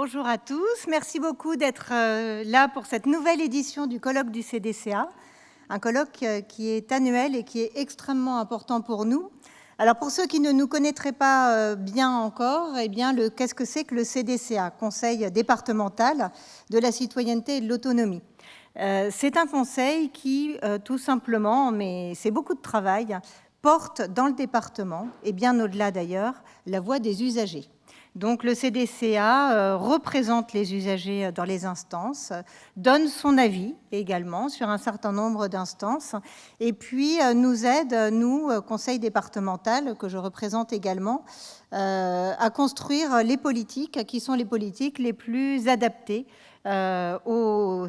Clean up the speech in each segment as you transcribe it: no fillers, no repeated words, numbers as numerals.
Bonjour à tous, merci beaucoup d'être là pour cette nouvelle édition du colloque du CDCA, un colloque qui est annuel et qui est extrêmement important pour nous. Alors pour ceux qui ne nous connaîtraient pas bien encore, qu'est-ce que c'est que le CDCA, Conseil départemental de la citoyenneté et de l'autonomie? C'est un conseil qui, tout simplement, mais c'est beaucoup de travail, porte dans le département, et bien au-delà d'ailleurs, la voix des usagers. Donc le CDCA représente les usagers dans les instances, donne son avis également sur un certain nombre d'instances, et puis nous aide, nous, conseil départemental, que je représente également, à construire les politiques qui sont les politiques les plus adaptées aux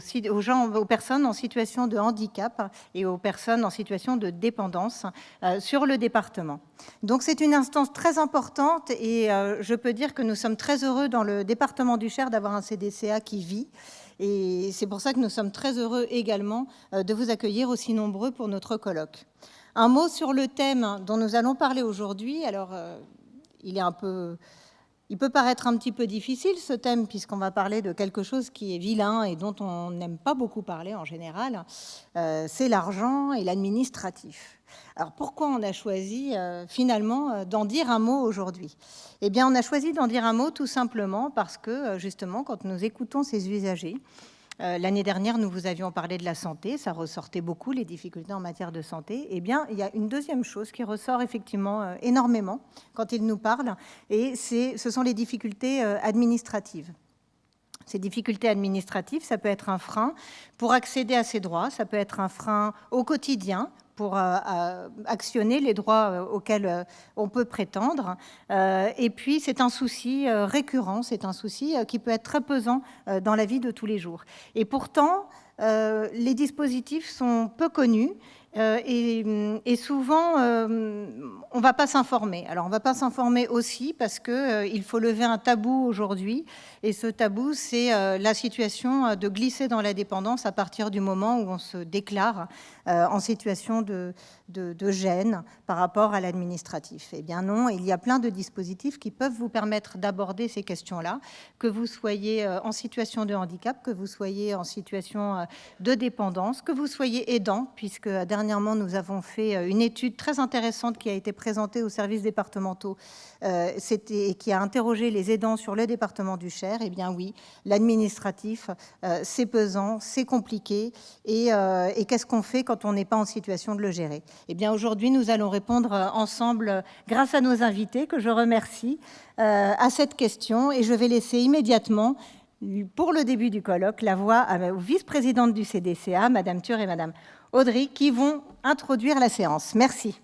personnes en situation de handicap et aux personnes en situation de dépendance sur le département. Donc c'est une instance très importante et je peux dire que nous sommes très heureux dans le département du Cher d'avoir un CDCA qui vit. Et c'est pour ça que nous sommes très heureux également de vous accueillir aussi nombreux pour notre colloque. Un mot sur le thème dont nous allons parler aujourd'hui. Alors, il peut paraître un petit peu difficile, ce thème, puisqu'on va parler de quelque chose qui est vilain et dont on n'aime pas beaucoup parler en général. C'est l'argent et l'administratif. Alors, pourquoi on a choisi, finalement, d'en dire un mot aujourd'hui? Eh bien, on a choisi d'en dire un mot tout simplement parce que, justement, quand nous écoutons ces usagers, l'année dernière, nous vous avions parlé de la santé, ça ressortait beaucoup, les difficultés en matière de santé. Eh bien, il y a une deuxième chose qui ressort effectivement énormément quand ils nous parlent, et ce sont les difficultés administratives. Ces difficultés administratives, ça peut être un frein pour accéder à ces droits, ça peut être un frein au quotidien, pour actionner les droits auxquels on peut prétendre. Et puis, c'est un souci récurrent, c'est un souci qui peut être très pesant dans la vie de tous les jours. Et pourtant, les dispositifs sont peu connus et souvent, on ne va pas s'informer. Alors, on ne va pas s'informer aussi parce qu'il faut lever un tabou aujourd'hui. Et ce tabou, c'est la situation de glisser dans la dépendance à partir du moment où on se déclare en situation de gêne par rapport à l'administratif. Eh bien non, il y a plein de dispositifs qui peuvent vous permettre d'aborder ces questions-là, que vous soyez en situation de handicap, que vous soyez en situation de dépendance, que vous soyez aidant, puisque dernièrement, nous avons fait une étude très intéressante qui a été présentée aux services départementaux et qui a interrogé les aidants sur le département du Cher. Eh bien oui, l'administratif, c'est pesant, c'est compliqué, et qu'est-ce qu'on fait quand on n'est pas en situation de le gérer? Eh bien aujourd'hui, nous allons répondre ensemble, grâce à nos invités, que je remercie, à cette question, et je vais laisser immédiatement, pour le début du colloque, la voix aux vice-présidentes du CDCA, Madame Thur et Madame Audry, qui vont introduire la séance. Merci.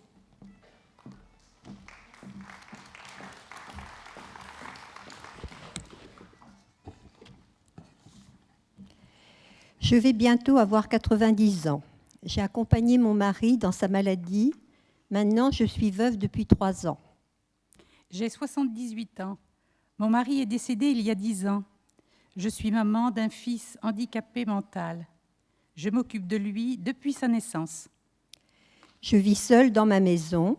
Je vais bientôt avoir 90 ans. J'ai accompagné mon mari dans sa maladie. Maintenant, je suis veuve depuis 3 ans. J'ai 78 ans. Mon mari est décédé il y a 10 ans. Je suis maman d'un fils handicapé mental. Je m'occupe de lui depuis sa naissance. Je vis seule dans ma maison.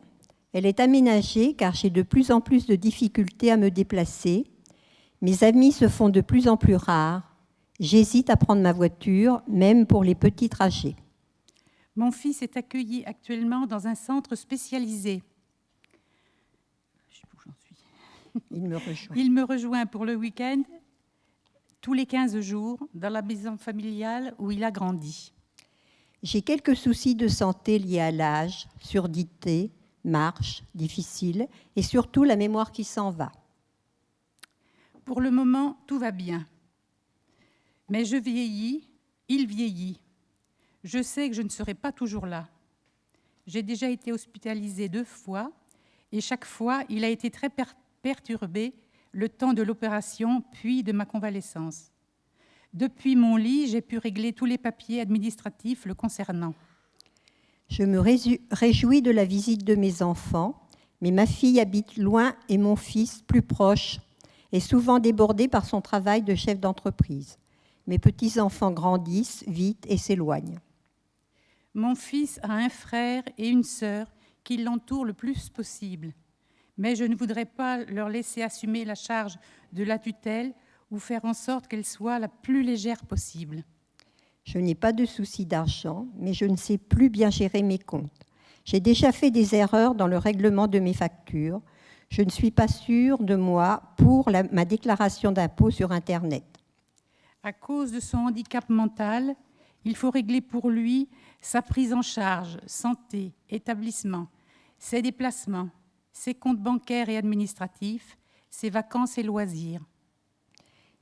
Elle est aménagée car j'ai de plus en plus de difficultés à me déplacer. Mes amis se font de plus en plus rares. J'hésite à prendre ma voiture, même pour les petits trajets. Mon fils est accueilli actuellement dans un centre spécialisé. Je sais pas où j'en suis. Il me rejoint. Il me rejoint pour le week-end, tous les 15 jours, dans la maison familiale où il a grandi. J'ai quelques soucis de santé liés à l'âge, surdité, marche difficile et surtout la mémoire qui s'en va. Pour le moment, tout va bien. Mais je vieillis, il vieillit. Je sais que je ne serai pas toujours là. J'ai déjà été hospitalisée 2 fois et chaque fois, il a été très perturbé le temps de l'opération puis de ma convalescence. Depuis mon lit, j'ai pu régler tous les papiers administratifs le concernant. Je me réjouis de la visite de mes enfants, mais ma fille habite loin et mon fils, plus proche, est souvent débordé par son travail de chef d'entreprise. Mes petits-enfants grandissent vite et s'éloignent. Mon fils a un frère et une sœur qui l'entourent le plus possible. Mais je ne voudrais pas leur laisser assumer la charge de la tutelle ou faire en sorte qu'elle soit la plus légère possible. Je n'ai pas de souci d'argent, mais je ne sais plus bien gérer mes comptes. J'ai déjà fait des erreurs dans le règlement de mes factures. Je ne suis pas sûre de moi pour ma déclaration d'impôt sur Internet. À cause de son handicap mental, il faut régler pour lui sa prise en charge, santé, établissement, ses déplacements, ses comptes bancaires et administratifs, ses vacances et loisirs.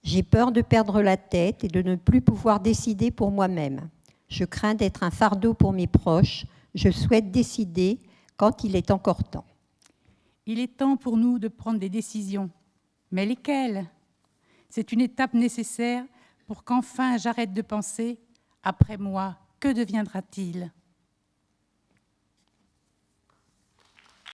J'ai peur de perdre la tête et de ne plus pouvoir décider pour moi-même. Je crains d'être un fardeau pour mes proches. Je souhaite décider quand il est encore temps. Il est temps pour nous de prendre des décisions. Mais lesquelles ? C'est une étape nécessaire pour qu'enfin j'arrête de penser « après moi, que deviendra-t-il »